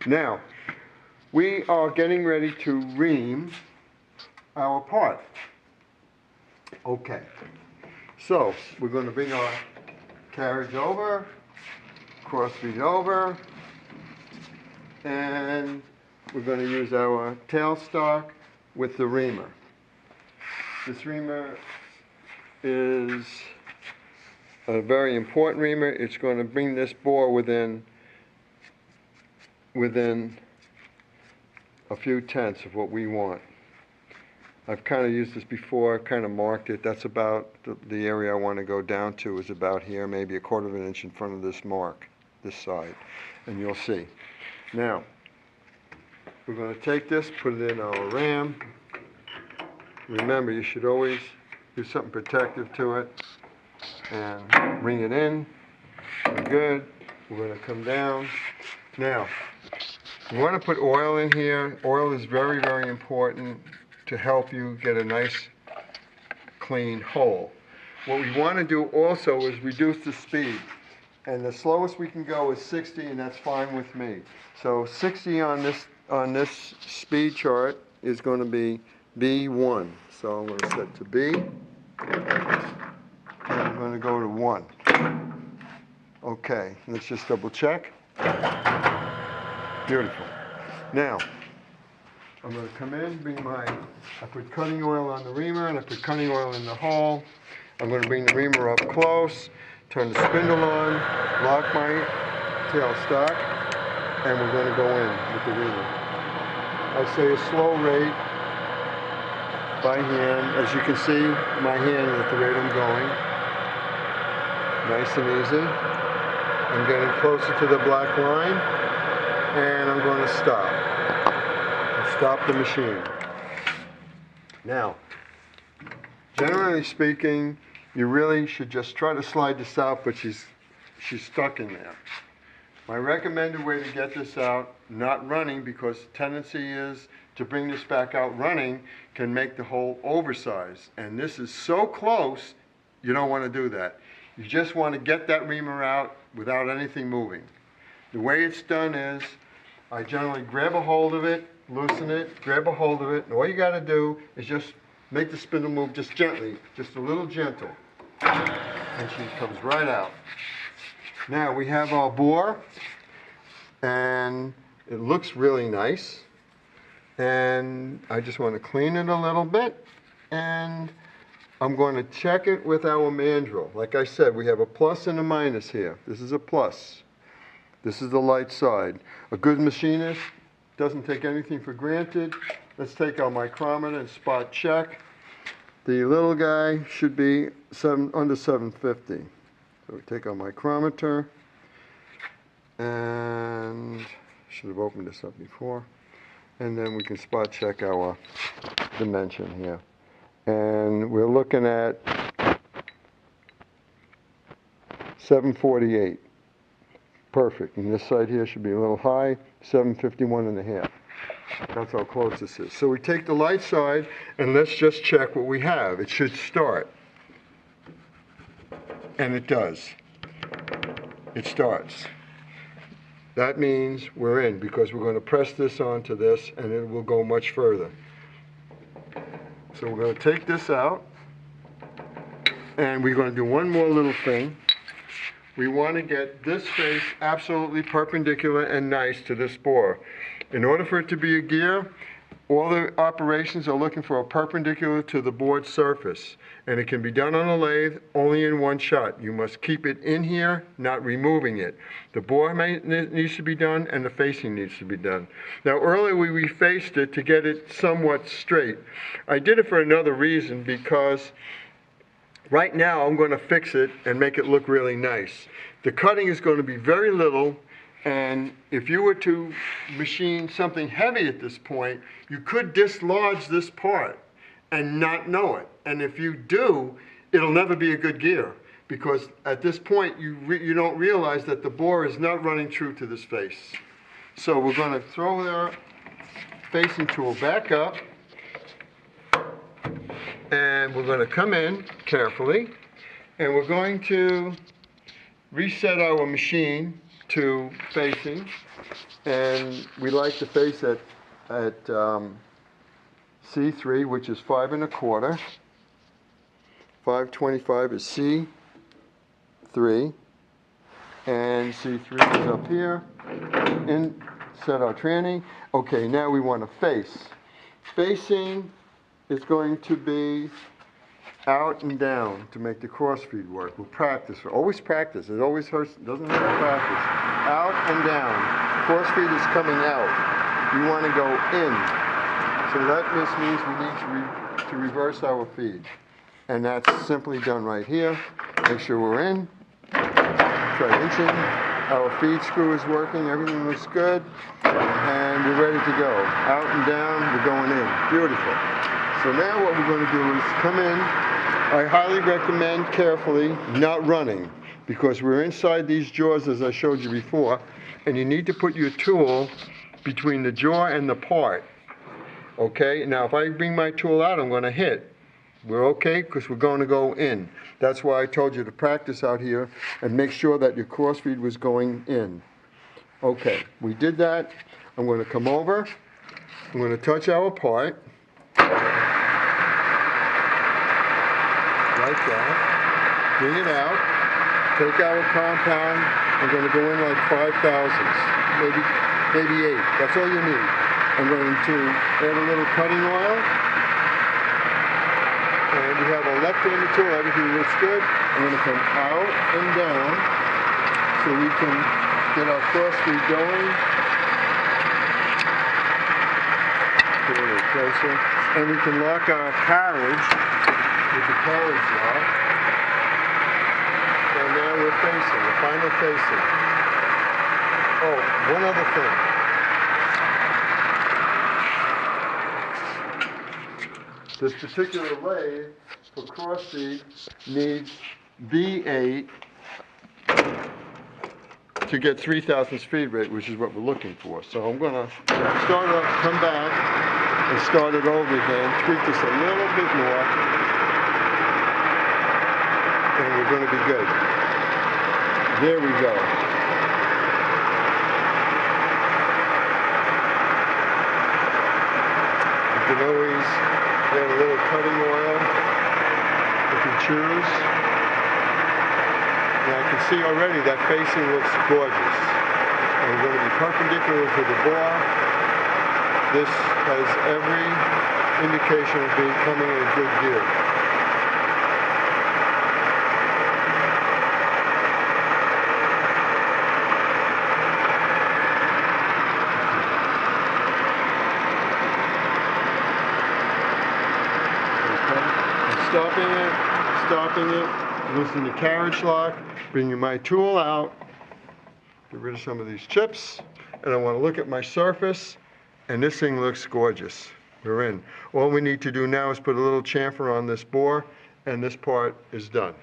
Now, we are getting ready to ream our part. Okay, so we're going to bring our carriage over, cross feed over, and we're going to use our tailstock with the reamer. This reamer is a very important reamer. It's going to bring this bore within a few tenths of what we want. I've kind of used this before, kind of marked it. That's about the area I want to go down to is about here, maybe a quarter of an inch in front of this mark, this side, and you'll see. Now, we're going to take this, put it in our ram. Remember, you should always do something protective to it and bring it in. We're good. We're going to come down. Now, you want to put oil in here. Oil is very, very important to help you get a nice, clean hole. What we want to do also is reduce the speed. And the slowest we can go is 60, and that's fine with me. So 60 on this speed chart is going to be B1. So I'm going to set to B, and I'm going to go to 1. Okay, let's just double check. Beautiful. Now, I'm going to come in, I put cutting oil on the reamer, and I put cutting oil in the hole. I'm going to bring the reamer up close, turn the spindle on, lock my tailstock, and we're going to go in with the reamer. I say a slow rate by hand. As you can see, my hand at the rate I'm going. Nice and easy. I'm getting closer to the black line, and I'm going to stop. Stop the machine. Now, generally speaking, you really should just try to slide this out, but she's stuck in there. My recommended way to get this out, not running, because the tendency is to bring this back out running can make the hole oversized. And this is so close, you don't want to do that. You just want to get that reamer out without anything moving. The way it's done is, I generally grab a hold of it, loosen it, grab a hold of it, and all you got to do is just make the spindle move just gently, just a little gentle, and she comes right out. Now we have our bore, and it looks really nice, and I just want to clean it a little bit, and I'm going to check it with our mandrel. Like I said, we have a plus and a minus here. This is a plus. This is the light side. A good machinist doesn't take anything for granted. Let's take our micrometer and spot check. The little guy should be under 750. So we take our micrometer, and should have opened this up before. And then we can spot check our dimension here. And we're looking at 748. Perfect. And this side here should be a little high, 751.5. That's how close this is. So we take the light side, and let's just check what we have. It should start. And it does. It starts. That means we're in, because we're going to press this onto this, and it will go much further. So we're going to take this out, and we're going to do one more little thing. We want to get this face absolutely perpendicular and nice to this bore. In order for it to be a gear, all the operations are looking for a perpendicular to the board surface. And it can be done on a lathe only in one shot. You must keep it in here, not removing it. The bore needs to be done, and the facing needs to be done. Now earlier we refaced it to get it somewhat straight. I did it for another reason, because right now I'm going to fix it and make it look really nice. The cutting is going to be very little, and if you were to machine something heavy at this point, you could dislodge this part and not know it. And if you do, it'll never be a good gear, because at this point you don't realize that the bore is not running true to this face. So we're going to throw our facing tool back up, and we're going to come in carefully, and we're going to reset our machine to facing, and we like to face at C3, which is 5 1/4. 525 is C3, and C3 is up here. Set our tranny. Okay, now we want to face. Facing is going to be out and down to make the cross feed work. We'll practice. We'll always practice. It always hurts. It doesn't hurt to practice. Out and down. Cross feed is coming out. We want to go in. So that means we need to reverse our feed. And that's simply done right here. Make sure we're in. Try inching. Our feed screw is working. Everything looks good. And we're ready to go. Out and down. We're going in. Beautiful. So now what we're going to do is come in. I highly recommend carefully not running, because we're inside these jaws as I showed you before, and you need to put your tool between the jaw and the part. Okay, now if I bring my tool out, I'm going to hit. We're okay because we're going to go in. That's why I told you to practice out here and make sure that your cross feed was going in. Okay, we did that. I'm going to come over. I'm going to touch our part. Like that. Bring it out. Take our compound. I'm going to go in like 5 thousandths, maybe 8. That's all you need. I'm going to add a little cutting oil. And we have a left-handed tool. Everything looks good. I'm going to come out and down so we can get our cross feed going. Get a little closer. And we can lock our carriage with the carriage lock. And now we're facing, the final facing. Oh, one other thing. This particular lathe for cross feed needs V8 to get 3 thousandths feed rate, which is what we're looking for. So I'm going to start up, come back, and start it over again. Tweak this a little bit more. And we're going to be good. There we go. You can always add a little cutting oil if you choose. Now I can see already that facing looks gorgeous. And we're going to be perpendicular to the bar. This has every indication of being coming in good gear. Stopping it, loosen the carriage lock, bringing my tool out, get rid of some of these chips, and I want to look at my surface, and this thing looks gorgeous. We're in. All we need to do now is put a little chamfer on this bore, and this part is done.